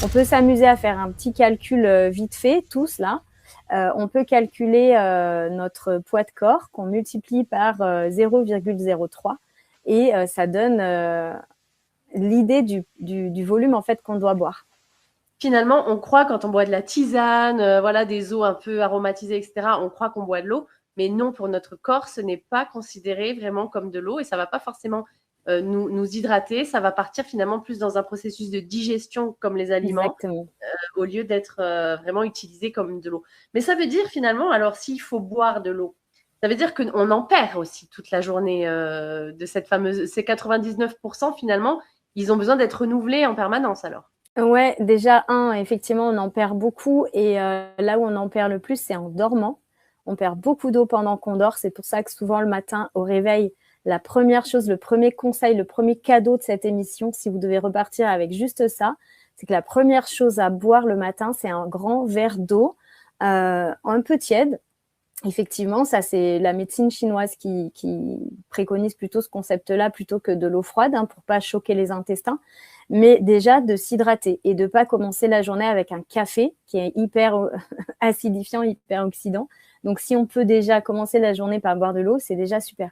On peut s'amuser à faire un petit calcul vite fait, tous là. On peut calculer notre poids de corps qu'on multiplie par 0,03 et ça donne l'idée du volume en fait qu'on doit boire. Finalement, on croit quand on boit de la tisane, voilà, des eaux un peu aromatisées, etc., on croit qu'on boit de l'eau, mais non, pour notre corps, ce n'est pas considéré vraiment comme de l'eau et ça va pas forcément nous hydrater, ça va partir finalement plus dans un processus de digestion comme les aliments, Exactement. au lieu d'être vraiment utilisé comme de l'eau. Mais ça veut dire finalement, alors s'il faut boire de l'eau, ça veut dire qu'on en perd aussi toute la journée de cette fameuse, ces 99% finalement, ils ont besoin d'être renouvelés en permanence alors. Ouais, déjà, effectivement, on en perd beaucoup et là où on en perd le plus, c'est en dormant. On perd beaucoup d'eau pendant qu'on dort. C'est pour ça que souvent, le matin, au réveil, la première chose, le premier conseil, le premier cadeau de cette émission, si vous devez repartir avec juste ça, c'est que la première chose à boire le matin, c'est un grand verre d'eau, un peu tiède. Effectivement, ça, c'est la médecine chinoise qui préconise plutôt ce concept-là plutôt que de l'eau froide pour pas choquer les intestins. Mais déjà, de s'hydrater et de pas commencer la journée avec un café qui est hyper acidifiant, hyper oxydant. Donc, si on peut déjà commencer la journée par boire de l'eau, c'est déjà super.